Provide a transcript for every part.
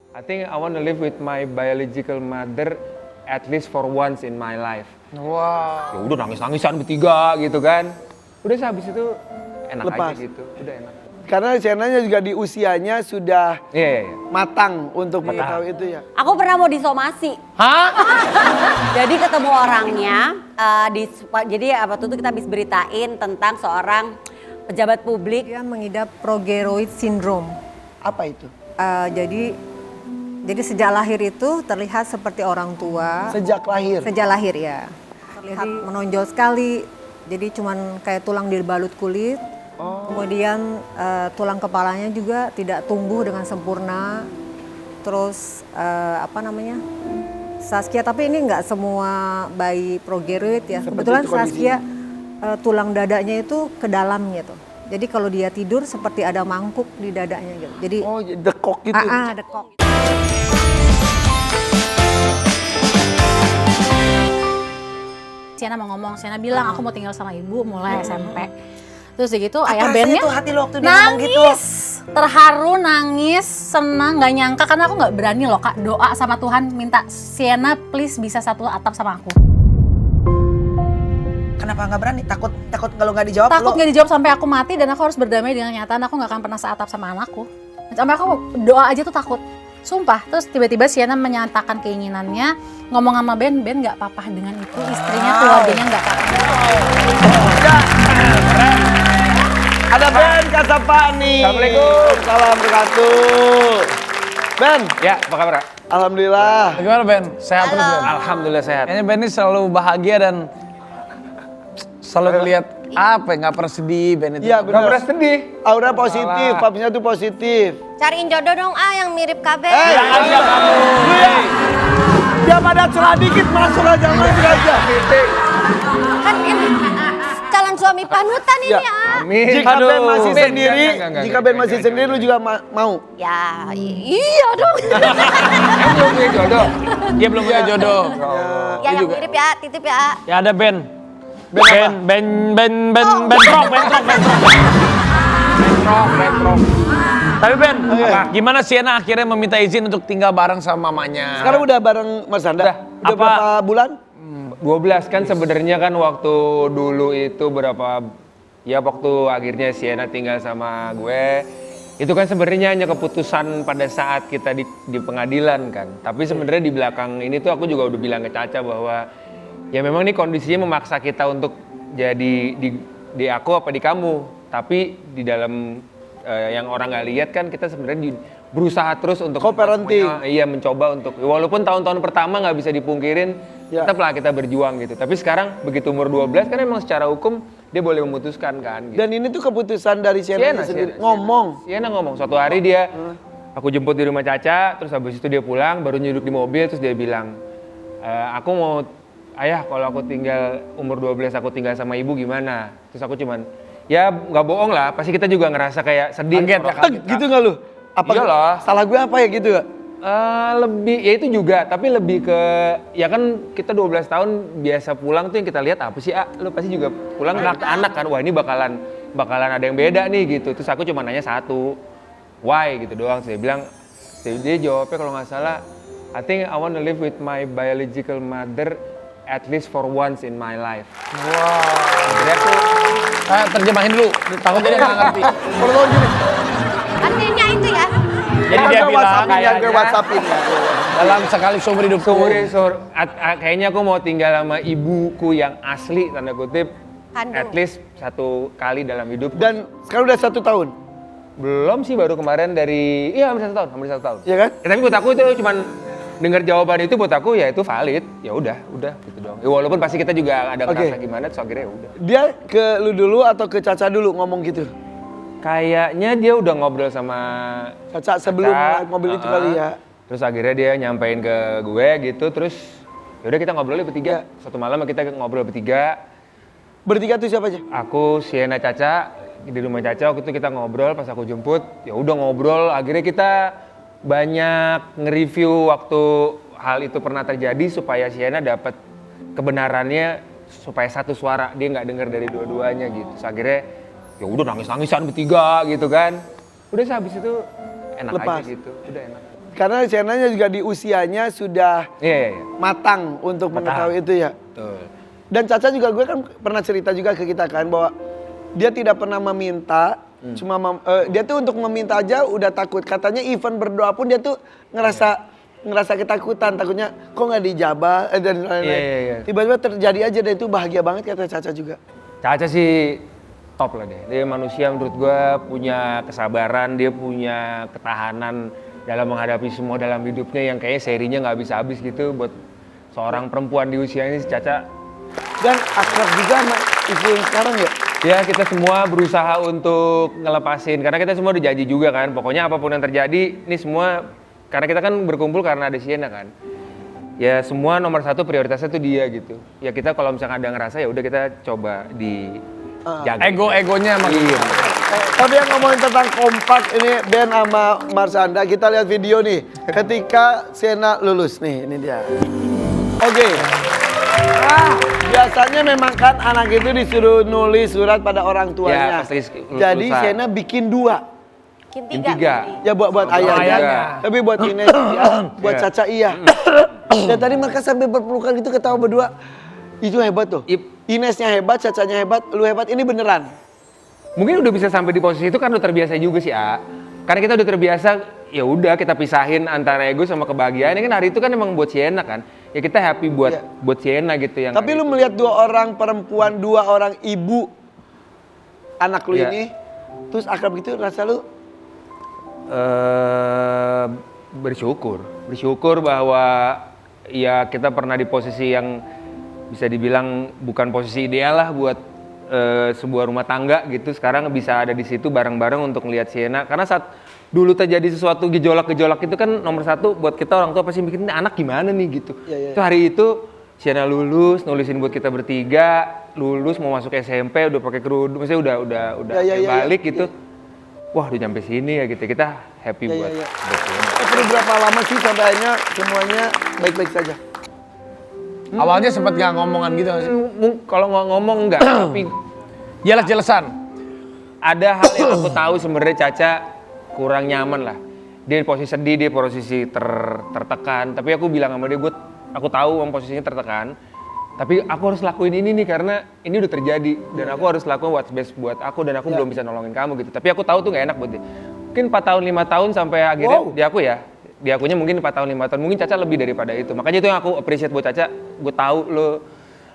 I think I want to live with my biological mother at least for once in my life. Wow. Ya udah nangis-nangisan bertiga gitu kan. Udah habis itu enak Lepas. aja gitu. Udah enak. Karena Sienna juga di usianya sudah Iya. matang untuk mengetahui itu ya. Aku pernah mau disomasi. Hah? Jadi ketemu orangnya, jadi apa tuh kita habis beritain tentang seorang pejabat publik. Dia mengidap progeroid syndrome. Apa itu? Jadi sejak lahir itu terlihat seperti orang tua. Sejak lahir? Sejak lahir ya. Terlihat menonjol sekali. Jadi cuman kayak tulang dibalut kulit. Kemudian tulang kepalanya juga tidak tumbuh dengan sempurna. Terus Saskia, tapi ini nggak semua bayi progeroid ya. Seperti Kebetulan itu kondisinya. Saskia tulang dadanya itu ke dalam gitu. Jadi kalau dia tidur seperti ada mangkuk di dadanya gitu. Jadi dekok gitu. dekok. Sienna mau ngomong, Sienna bilang aku mau tinggal sama ibu mulai SMP. Terus gitu ayah bandnya tuh hati lo waktu dia ngomong gitu? nangis, terharu, nangis, senang, nggak nyangka karena aku nggak berani loh Kak doa sama Tuhan minta Sienna please bisa satu atap sama aku. Kenapa nggak berani? Takut kalau nggak dijawab Takut lo. nggak dijawab sampai aku mati dan aku harus berdamai dengan kenyataan aku nggak akan pernah seatap sama anakku. Sampai aku doa aja tuh takut. Sumpah, terus tiba-tiba Sienna menyatakan keinginannya ngomong sama Ben nggak apa-apa dengan itu, istrinya, keluarganya nggak apa-apa. Ada Ben Katsapani. Assalamualaikum. Salam wabarakatuh. Ben, Ya, apa kabar? Kak? alhamdulillah. Gimana Ben? Sehat terus Ben? Alhamdulillah sehat. Kayaknya Ben ini selalu bahagia dan selalu ngeliat nggak pernah sedih Ben itu. Iya Gak pernah benar. sedih. Aura positif, vibes-nya tuh positif. Cariin jodoh dong yang mirip KB. Aja kamu. Dia pada celah dikit masuk aja, masuk aja. Kan ini calon suami panutan ini Ya. Amin. Jika Aduh. Ben masih Ben, sendiri, enggak, jika Ben masih sendiri, lu juga mau. Ya, iya dong. Kamu belum punya jodoh. Dia belum punya jodoh. Ya yang mirip ya, titip ya. Ya ada Ben. Ben Trok. Tapi Ben, gimana Sienna akhirnya meminta izin untuk tinggal bareng sama mamanya? Sekarang udah bareng Mas Anda? Udah Apa- berapa bulan? 12 kan sebenarnya kan waktu dulu itu waktu akhirnya Sienna tinggal sama gue itu kan sebenarnya hanya keputusan pada saat kita di pengadilan kan. Tapi sebenarnya di belakang ini tuh aku juga udah bilang ke Caca bahwa ya memang ini kondisinya memaksa kita untuk jadi di aku apa di kamu. Tapi di dalam yang orang nggak lihat kan kita sebenarnya berusaha terus untuk Co-parenting. mencoba untuk walaupun tahun-tahun pertama nggak bisa dipungkirin Ya. tetaplah kita berjuang gitu. Tapi sekarang begitu umur 12 kan emang secara hukum dia boleh memutuskan kan gitu. Dan ini tuh keputusan dari Sienna sendiri. Ngomong. Sienna ngomong. Suatu hari dia aku jemput di rumah Caca, terus habis itu dia pulang baru duduk di mobil terus dia bilang aku mau ayah kalau aku tinggal umur 12 aku tinggal sama ibu gimana? Terus aku cuman ya nggak bohong lah, pasti kita juga ngerasa kayak sedih. Kaget ya, Teg, gitu nggak lu? Apa Iyalah. salah gue apa ya gitu gak? Lebih, ya itu juga, tapi lebih ke, ya kan kita 12 tahun biasa pulang tuh yang kita lihat apa sih, lu pasti juga pulang anak kan, wah ini bakalan ada yang beda nih gitu. Terus aku cuma nanya satu, why gitu doang. Saya bilang, dia jawabnya kalau nggak salah, I think I want to live with my biological mother at least for once in my life. Jadi aku, terjemahin dulu, takutnya dia nggak ngerti. Kalau tau gini, Artinya itu ya. Jadi dia bilang gue WhatsAppin ya. dalam sekali seumur hidupku. kayaknya aku mau tinggal sama ibuku yang asli, tanda kutip, Kandung. at least satu kali dalam hidup. Dan sekarang udah 1 tahun, Belum sih, baru kemarin hampir 1 tahun, ya kan? Ya, tapi buat aku itu cuman dengar jawaban itu buat aku ya itu valid, ya udah gitu dong. Ya, walaupun pasti kita juga ada ngerasa gimana, terus akhirnya ya udah. Dia ke lu dulu atau ke Caca dulu ngomong gitu? Kayaknya dia udah ngobrol sama Caca sebelum Caca, naik mobil itu kali ya. Terus akhirnya dia nyampein ke gue gitu, terus yaudah kita ngobrolnya bertiga. Satu malam kita ngobrol bertiga. Bertiga tuh siapa aja? Aku, Sienna, Caca, di rumah Caca waktu itu kita ngobrol pas aku jemput. Ya udah ngobrol, akhirnya kita banyak nge-review waktu hal itu pernah terjadi supaya Sienna dapat kebenarannya supaya satu suara, dia nggak dengar dari dua-duanya gitu. Terus akhirnya ya udah nangis-nangisan bertiga gitu kan. Udah habis itu enak Lepas. aja gitu, udah enak. Karena Sienna juga di usianya sudah Iya. matang untuk mengetahui itu ya. Betul. Dan Caca juga gue kan pernah cerita juga ke kita kan bahwa dia tidak pernah meminta, dia tuh untuk meminta aja udah takut. Katanya even berdoa pun dia tuh ngerasa ketakutan, takutnya kok nggak dijabah dan lain-lain. Iya. Tiba-tiba terjadi aja dan itu bahagia banget kata Caca juga. Caca sih top lah deh. Dia manusia menurut gua punya kesabaran, dia punya ketahanan dalam menghadapi semua dalam hidupnya yang kayaknya serinya nggak habis-habis gitu buat seorang perempuan di usia ini. Caca Dan akrab juga sama ibu yang sekarang ya. ya kita semua berusaha untuk ngelepasin karena kita semua udah janji juga kan. Pokoknya apapun yang terjadi, ini semua karena kita kan berkumpul karena ada Sienna kan. Ya semua nomor satu prioritasnya tuh dia gitu. Ya kita kalau misalnya ada ngerasa ya udah kita coba dijaga. Ego-egonya emang. Iya. Tapi yang ngomongin tentang kompak ini Ben sama Marsanda, kita lihat video nih. Ketika Sienna lulus nih, ini dia. Oke. Biasanya memang kan anak itu disuruh nulis surat pada orang tuanya. Ya, pasti Jadi lulusan. Sienna bikin 2. Yang tiga. Ya buat ayahnya, ayahnya. tapi buat Ines iya, buat Iya. Caca iya. Dan tadi mereka sampai berpelukan gitu ketawa berdua. Itu hebat tuh. Inesnya hebat, Cacanya hebat, lu hebat. Ini beneran. Mungkin udah bisa sampai di posisi itu kan udah terbiasa juga sih, A. Karena kita udah terbiasa, ya udah kita pisahin antara ego sama kebahagiaan. Ini kan hari itu kan emang buat Sienna kan. Ya kita happy buat Sienna gitu yang. Tapi lu melihat 2 orang perempuan, 2 orang ibu anak lu Iya. ini, terus akrab gitu, rasa lu bersyukur bahwa ya kita pernah di posisi yang bisa dibilang bukan posisi ideal lah buat sebuah rumah tangga gitu. Sekarang bisa ada di situ bareng-bareng untuk ngelihat Sienna. Karena saat dulu terjadi sesuatu gejolak-gejolak itu kan nomor satu buat kita orang tua pasti mikir ini anak gimana nih gitu. Iya. Itu hari itu Sienna lulus, nulisin buat kita bertiga, lulus mau masuk SMP udah pakai kerudung, maksudnya udah balik gitu. Wah udah nyampe sini ya gitu, kita happy buat Sienna. perlu berapa lama sih sampai akhirnya semuanya baik-baik saja? Awalnya sempat nggak ngomongan gitu nggak sih? Kalau nggak ngomong enggak, tapi Jelas-jelasan. ada hal yang aku tahu sebenarnya Caca kurang nyaman lah. Dia posisi sedih, dia posisi tertekan. Tapi aku bilang sama dia, aku tahu posisinya tertekan. Tapi aku harus lakuin ini nih karena ini udah terjadi dan aku harus lakuin what's best buat aku dan aku belum bisa nolongin kamu gitu. Tapi aku tahu tuh nggak enak buat dia. Mungkin 4 tahun 5 tahun sampai akhirnya di aku ya. Di akunya mungkin 4 tahun 5 tahun, mungkin Caca lebih daripada itu. Makanya itu yang aku appreciate buat Caca.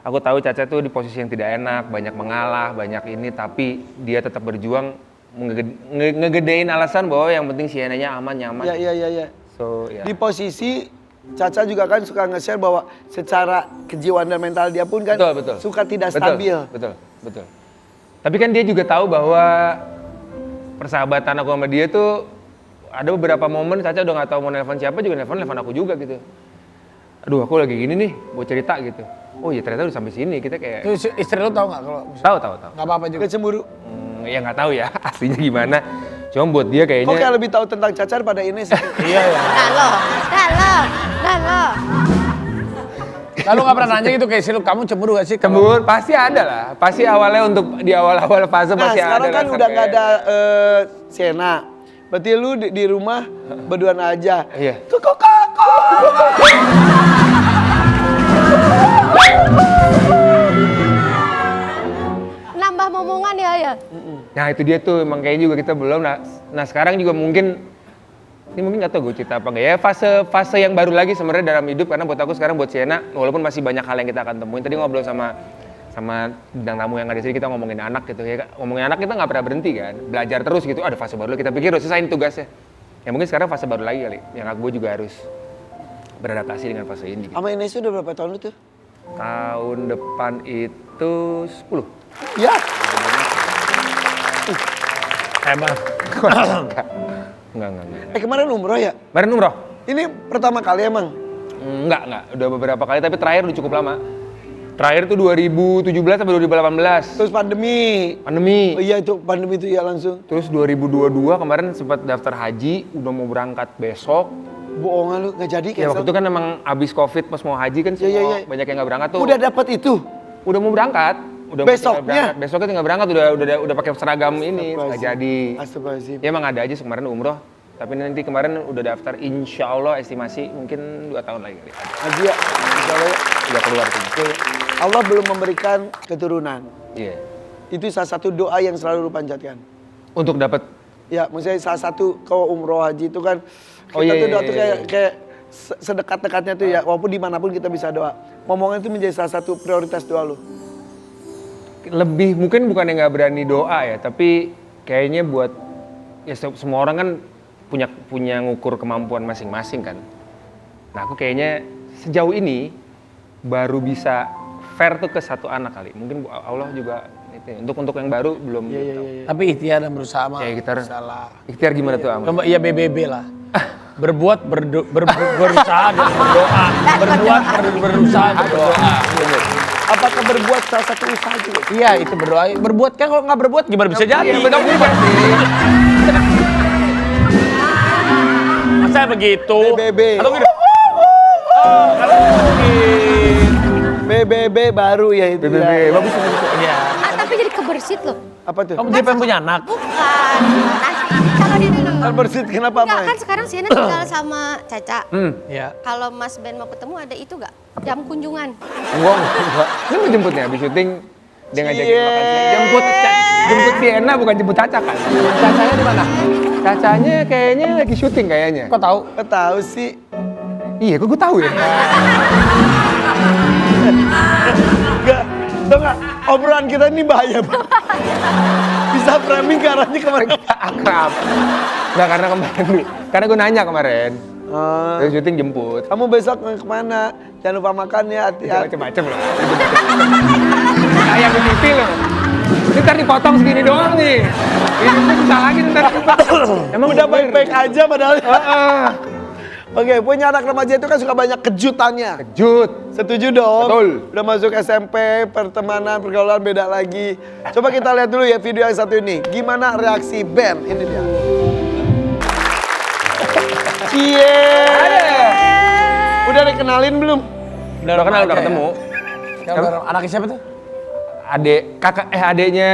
Aku tahu Caca tuh di posisi yang tidak enak, banyak mengalah, banyak ini, tapi dia tetap berjuang ngegedein alasan bahwa yang penting Sienna-nya aman, nyaman. Iya. So, ya. Di posisi Caca juga kan suka nge-share bahwa secara kejiwaan dan mental dia pun kan Betul. suka tidak stabil. Betul. Tapi kan dia juga tahu bahwa persahabatan aku sama dia tuh ada beberapa momen Caca udah nggak tahu mau nelpon siapa juga nelpon aku juga gitu. Aduh aku lagi gini nih, mau cerita gitu. Oh iya ternyata udah sampai sini kita kayak. Terus istri lu tahu nggak kalau? Tahu. Nggak apa-apa juga. Cemburu. Ya nggak tahu ya aslinya gimana. Cuma buat dia Kok kayaknya. kayak lebih tahu tentang Caca daripada Ines? Iya ya. Lalu nggak pernah nanya gitu kayak istri lu, kamu cemburu gak sih? Cemburu pasti ada lah. Pasti awalnya untuk di awal-awal fase Nah pasti ada. sekarang kan rasa udah nggak kayak- ada Sienna. Berarti lu di rumah berduaan aja. Iya. Kok. Nambah momongan ya. Nah itu dia tuh emang kayaknya juga kita belum. Nah sekarang juga mungkin ini mungkin nggak tahu gue cerita apa enggak ya fase yang baru lagi sebenarnya dalam hidup karena buat aku sekarang buat Sienna walaupun masih banyak hal yang kita akan temuin. Tadi ngobrol sama bintang tamu yang ada di sini kita ngomongin anak gitu ya. Ngomongin anak kita nggak pernah berhenti kan. Belajar terus gitu. Ada fase baru kita pikir udah selesai tugasnya. Ya mungkin sekarang fase baru lagi kali. Yang gue juga harus beradaptasi dengan fase ini. Gitu. Sama Ines udah berapa tahun lu tuh? Tahun depan itu 10. Ya. Hebat. Enggak. Kemarin umroh ya? Kemarin umroh? Ini pertama kali emang? Enggak. Udah beberapa kali, tapi terakhir udah cukup lama. Terakhir tuh 2017 sampai 2018. Terus pandemi. Pandemi. Oh iya itu pandemi itu ya langsung. Terus 2022 kemarin sempat daftar haji, udah mau berangkat besok. Bohongan lu nggak jadi Ya waktu cancel? itu kan emang abis Covid pas mau haji kan semua Iya. banyak yang nggak berangkat tuh. Udah dapat itu? Udah mau berangkat. Udah Besoknya? tinggal berangkat. Besoknya tinggal berangkat udah pakai seragam ini, nggak jadi. Astagfirullahaladzim. Ya emang ada aja kemarin umroh. Tapi nanti kemarin udah daftar, insya Allah estimasi mungkin 2 tahun lagi. Haji ya, insya Allah ya. Udah keluar tuh. Oke. Allah belum memberikan keturunan. Iya. Itu salah satu doa yang selalu lu panjatkan. Untuk dapat, Ya, maksudnya salah satu kalau umroh haji itu kan kita Oh, iya, tuh doa iya, tuh iya, kayak sedekat-dekatnya tuh ya, walaupun dimanapun kita bisa doa. Momongan itu menjadi salah satu prioritas doa lu. lebih mungkin bukan yang nggak berani doa ya, tapi kayaknya buat ya semua orang kan punya ngukur kemampuan masing-masing kan. Nah aku kayaknya sejauh ini baru bisa fair tuh ke 1 anak kali. Mungkin Allah juga itu untuk yang baru belum. Tapi ikhtiar dan berusaha mah. Ya, ikhtiar. Salah. Ikhtiar gimana tuh Am? Coba iya BBB lah. Berbuat berusaha dan berdoa. Berbuat berusaha dan berdoa. Apakah berbuat salah satu usaha juga? Iya itu berdoa. Berbuat kan kalau nggak berbuat gimana bisa jadi? Iya, benar juga sih. Masa begitu? BBB. Atau gini? Kalau mungkin. BBB baru ya itu. BBB, ya. bagus. Iya. Tapi jadi kebersit loh. Apa tuh? Kamu dia pengen punya anak? Bukan. Kalau dia dulu. Bersit kenapa Enggak, Mai? kan sekarang Sienna tinggal sama Caca. Iya. Kalau Mas Ben mau ketemu ada itu gak? Jam kunjungan. Enggak. Ini mau jemputnya habis syuting dia ngajakin Cie. makan siang. Jemput Sienna bukan jemput Caca kan. Cacanya di mana? Cacanya kayaknya lagi syuting kayaknya. Kok tahu? Kok tahu sih? Iya, kok gue tahu ya? Enggak, tau nggak? Obrolan kita ini bahaya banget. Bisa framing ke arahnya kemana? Akrab. Enggak karena kemarin, karena gue nanya kemarin. Terus syuting jemput. Kamu besok kemana? Jangan lupa makan ya, hati-hati. Macem-macem loh. Kayak di TV loh. Ini ntar dipotong segini doang nih. Ini tuh susah lagi ntar. Emang udah baik-baik aja padahal. Oke, punya anak remaja itu kan suka banyak kejutannya. Kejut. Setuju dong? Betul. Udah masuk SMP, pertemanan, pergaulan beda lagi. Coba kita lihat dulu ya video yang satu ini. Gimana reaksi Ben? Ini dia. Cie. Udah dikenalin belum? Udah kenal, udah ketemu. Anaknya siapa tuh? Adeknya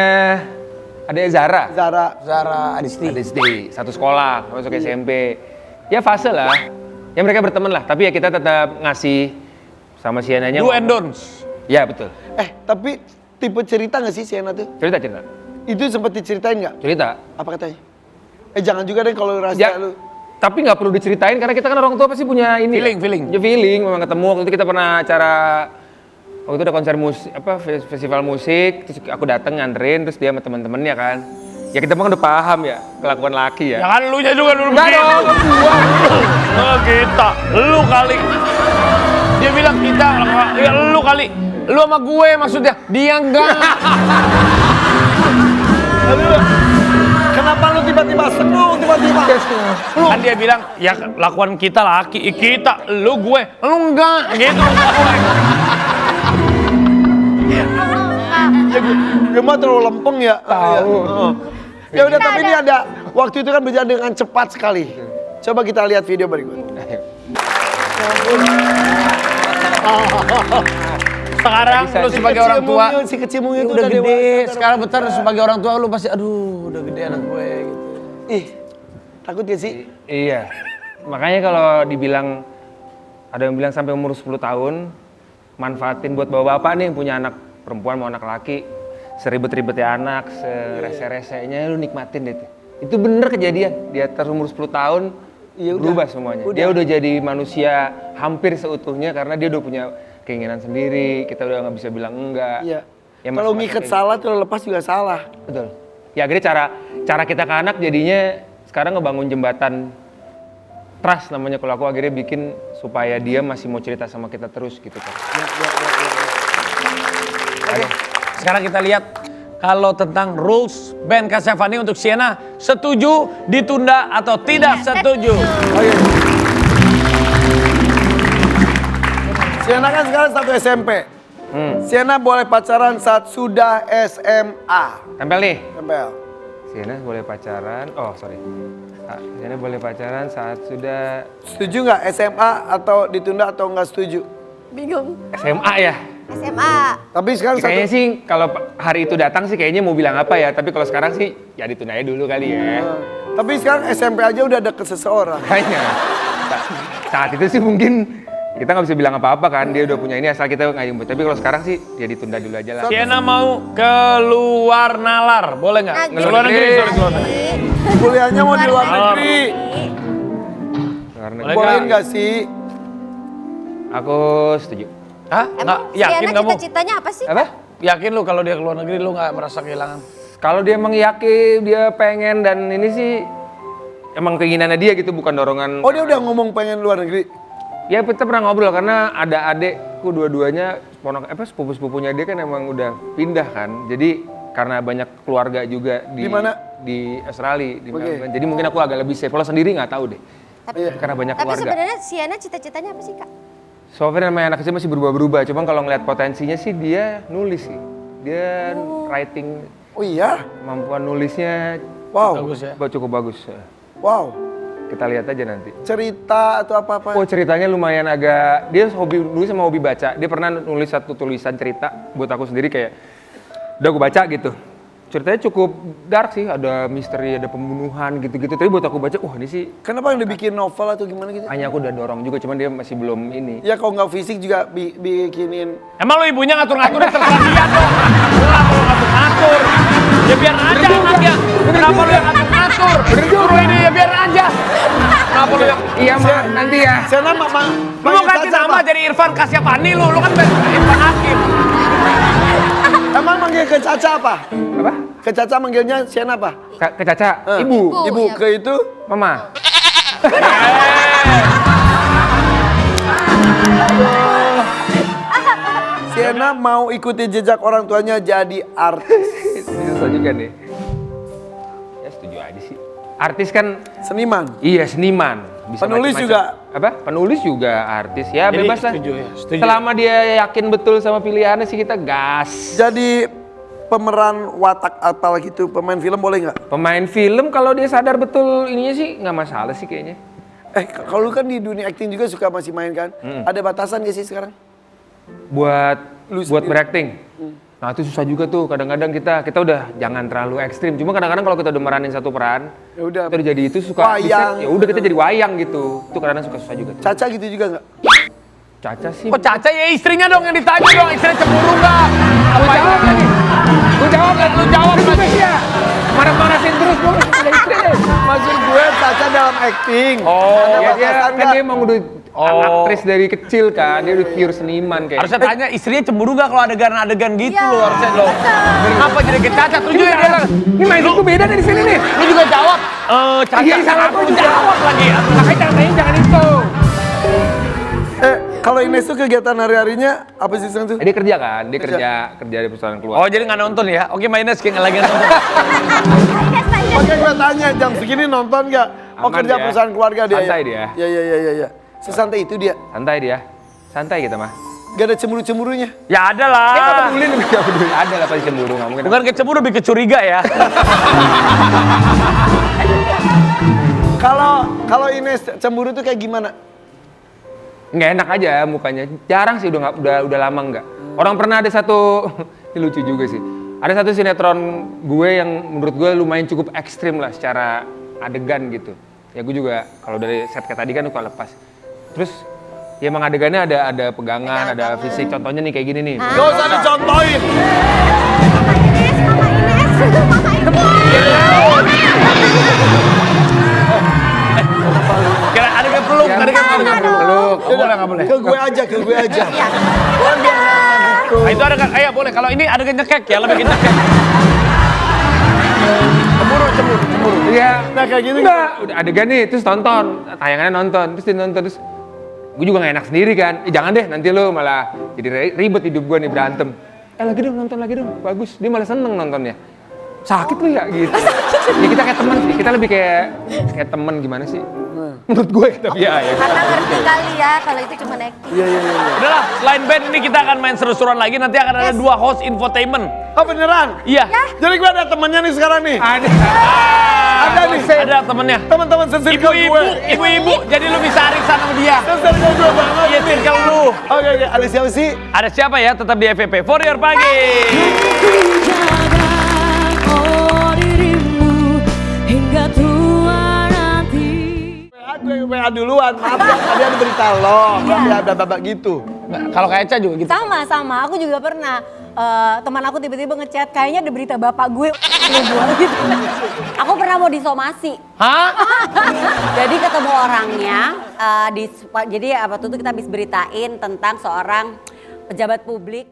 Zara. Zara. Adisti. Satu sekolah, masuk SMP. Ya fase lah. Ya mereka berteman lah, tapi ya kita tetap ngasih sama Sienna-nya. Do and don'ts. Ya betul. Tapi tipe cerita nggak sih Sienna tuh? Cerita. Itu sempet diceritain nggak? Cerita. Apa katanya? Jangan juga deh kalau rahasia lu. Tapi nggak perlu diceritain karena kita kan orang tua pasti punya ini. Feeling. Ya feeling, memang ketemu. Waktu itu kita pernah acara, waktu itu ada konser musik, festival musik, terus aku dateng nganterin, terus dia sama teman-temannya kan. Ya kita mah udah paham ya, kelakuan laki ya. Ya kan lu nya juga dulu Enggak begitu. dong, gua. Oh kita, lu kali. Dia bilang kita, ya lu kali. Lu sama gue maksudnya, dia enggak. Kenapa lu tiba-tiba seneng, tiba-tiba? Kan dia bilang, ya lakuan kita laki, kita, lu gue, lu enggak, gitu. Gue mah terlalu lempeng ya. Tahu. Ya udah, tapi ini ada waktu itu kan berjalan dengan cepat sekali. Coba kita lihat video berikut. Sekarang lu sebagai orang tua, Si kecil mungil itu udah gede. dewasa. Sekarang bentar sebagai orang tua lu pasti, aduh udah gede anak gue gitu. Ih, takut gak sih? Iya. Makanya kalau dibilang, ada yang bilang sampai umur 10 tahun, manfaatin buat bapak-bapak nih yang punya anak perempuan mau anak laki, seribet-ribetnya anak, serese-resenya lu nikmatin deh. Itu bener kejadian, di atas umur 10 tahun Ya udah. berubah semuanya. Dia udah jadi manusia hampir seutuhnya karena dia udah punya keinginan sendiri, kita udah nggak bisa bilang enggak. Iya. Ya, Kalau masa-masa ngikat kayak salah, kalau lepas juga salah. Betul. Ya akhirnya cara kita ke anak jadinya sekarang ngebangun jembatan trust namanya, kalau aku akhirnya bikin supaya dia masih mau cerita sama kita terus gitu kan. Oke. Sekarang kita lihat kalau tentang rules Ben Kasyafani untuk Sienna, setuju ditunda atau tidak setuju? Sienna kan sekarang satu SMP. Sienna boleh pacaran saat sudah SMA. Tempel nih. Tempel. Sienna boleh pacaran. Oh sorry. Sienna boleh pacaran saat sudah Setuju nggak SMA atau ditunda atau nggak setuju? Bingung. SMA ya. SMA. Tapi sekarang Kayaknya satu. sih kalau hari itu datang sih kayaknya mau bilang apa ya. Tapi kalau sekarang sih ya ditunda aja dulu kali ya. Tapi sekarang SMP aja udah deket seseorang. Kayaknya saat itu sih mungkin kita nggak bisa bilang apa-apa kan, dia udah punya ini asal kita nggak jemput. Tapi kalau sekarang sih dia ditunda dulu aja lah. Sienna mau keluar nalar, boleh nggak? Keluar negeri, sorry, keluar negeri. Kuliahnya mau di luar negeri. Luar negeri. Boleh Bolehin nggak? gak sih? Aku setuju. Hah? Nggak? Yakin Sienna kamu? cita-citanya apa sih? Apa? Yakin lu kalau dia keluar negeri lu nggak merasa kehilangan? Kalau dia emang yakin, dia pengen dan ini sih emang keinginannya dia gitu, bukan dorongan. Oh dia udah ngomong pengen luar negeri? Ya kita pernah ngobrol karena ada adekku dua-duanya sepupu-sepupunya dia kan emang udah pindah kan. Jadi karena banyak keluarga juga di Di mana? Di Australia, di Oke. Melbourne. Jadi mungkin aku agak lebih safe. Kalau sendiri nggak tahu deh. Karena banyak Tapi keluarga. sebenarnya Sienna cita-citanya apa sih kak? Soalnya namanya anak kecil masih berubah-berubah. Cuma kalau ngeliat potensinya sih dia nulis sih. Dia writing, Oh iya? kemampuan nulisnya Wow. Bagus ya. cukup bagus. Wow. Kita lihat aja nanti. Cerita atau apa-apa? Oh ceritanya lumayan agak, dia hobi nulis sama hobi baca. Dia pernah nulis satu tulisan cerita buat aku sendiri kayak, udah aku baca gitu. Ceritanya cukup dark sih, ada misteri, ada pembunuhan gitu-gitu. Tapi buat aku baca, wah ini sih Kenapa yang dibikin novel atau gimana gitu? hanya aku udah dorong juga, cuman dia masih belum ini. Ya kalau nggak fisik juga bikinin. Emang lu ibunya ngatur-ngatur ya terserah dia dong. Lu lah kalau ngatur-ngatur. Ya biar aja anaknya. Kenapa lu yang ngatur-ngatur? Suruh ini ya biar aja. Kenapa lu yang... Iya mah, nanti ya. Sienna mama. Lu mau ganti nama jadi Irfan Kasyafani lu kan Irfan Hakim. Emang manggil ke Caca apa? Apa? Ke Caca manggilnya Sienna apa? Ke Caca, Eh, ibu, Ibu ya. ke itu? mama. Sienna mau ikuti jejak orang tuanya jadi artis. Susah juga nih. Ya setuju aja sih. Artis kan, Seniman. iya seniman. Bisa Penulis macam-macam. juga? Apa? Penulis juga artis. Ya Jadi, bebas lah. setuju ya, setuju. Selama dia yakin betul sama pilihannya sih kita gas. Jadi pemeran watak apa gitu, pemain film boleh nggak? Pemain film kalau dia sadar betul ininya sih nggak masalah sih kayaknya. Kalau lu kan di dunia acting juga suka masih main kan? Ada batasan gak sih sekarang? Buat Lu buat sendiri. berakting. Nah itu susah juga tuh. Kadang-kadang kita udah jangan terlalu ekstrim. Cuma kadang-kadang kalau kita udah meranin satu peran, Ya udah. kita udah jadi itu suka Wayang. ya udah kita jadi wayang gitu. Itu kadang-kadang suka susah juga tuh. Caca gitu juga nggak? Caca sih. Kok Caca ya istrinya dong yang ditanya dong. Istrinya cemburu nggak? Gue jawab lagi. Gue jawab lagi. Lu jawab lagi. Ya. Marah-marahin terus gue ada istri. Maksud gue Caca dalam acting. Oh, Ada Ya, dia, batasan kan nggak? dia emang udah aktris dari kecil kan. Dia udah pure seniman kayak. Harusnya tanya istrinya cemburu gak kalau adegan-adegan gitu loh harusnya lo. Kenapa jadi ke Caca? Tujuh ya dia. Ini main itu beda dari sini nih. Lu juga jawab. Caca. Iya, salah aku gua juga. jawab lagi. Makanya jangan itu. Kalau Ines tuh kegiatan hari-harinya apa sih sekarang tuh? Dia kerja kan, dia kerja di perusahaan keluarga. Oh jadi nggak nonton ya? Oke mainnya kayak nggak lagi nonton. Makanya gue tanya jam segini nonton nggak? Oh Aman kerja dia. perusahaan keluarga dia. Santai ya? dia. Iya. Sesantai itu dia. Santai dia. Santai kita mah. Gak ada cemburu-cemburunya. Ya ada lah. Dia nggak peduli lebih nggak peduli. Ada lah pasti cemburu nggak mungkin. Bukan kecemburu lebih kecuriga ya. Kalau Ines cemburu tuh kayak gimana? Nggak enak aja mukanya. Jarang sih udah lama nggak. Orang pernah ada satu ini lucu juga sih. Ada satu sinetron gue yang menurut gue lumayan cukup ekstrim lah secara adegan gitu. Ya gue juga kalau dari set kayak tadi kan suka lepas. Terus ya emang adegannya ada pegangan, ada fisik. Contohnya nih kayak gini nih. Gak usah dicontohin. Kira adegan peluk, Ya, adegan peluk. peluk. Nggak boleh. Ke gue aja. Kan biar gitu. Nah, itu adegan, ayo boleh. Kalau ini adegan nyekek ya, lebih nyekek. Cemburu. Iya. Nah kayak gitu. Enggak, udah adegan nih, terus tonton. Tayangannya nonton, terus dia nonton. Terus gue juga gak enak sendiri kan. Jangan deh, nanti lu malah jadi ribet hidup gue nih, berantem. Lagi dong, nonton lagi dong. Bagus, dia malah seneng nontonnya. Sakit lu ya gitu. Ya kita kayak teman sih, kita lebih kayak teman gimana sih? Menurut gue tapi ya. Karena ngerti kali ya kalau itu cuma acting. Iya. Udahlah, selain band ini kita akan main seru-seruan lagi. Nanti akan ada 2 host infotainment. Oh beneran? Iya. Jadi gue ada temennya nih sekarang nih. Ada nih. Ada temennya. Teman-teman sesirkel gue. Ibu-ibu. Jadi lu bisa arisan sama dia. Sesirkel gue banget. Iya, circle lu. Oke. Ada siapa sih? Ada siapa ya? Tetap di FVP For Your Pagi. Jaga oh dirimu hingga tua gue WA duluan. Maaf ya, tadi ada berita lo. Maaf ya, babak gitu. Kalau kayak Eca juga gitu. Sama, aku juga pernah. Teman aku tiba-tiba ngechat, kayaknya ada berita bapak gue gitu. Aku pernah mau disomasi. Hah? Jadi ketemu orangnya, jadi apa tuh kita habis beritain tentang seorang pejabat publik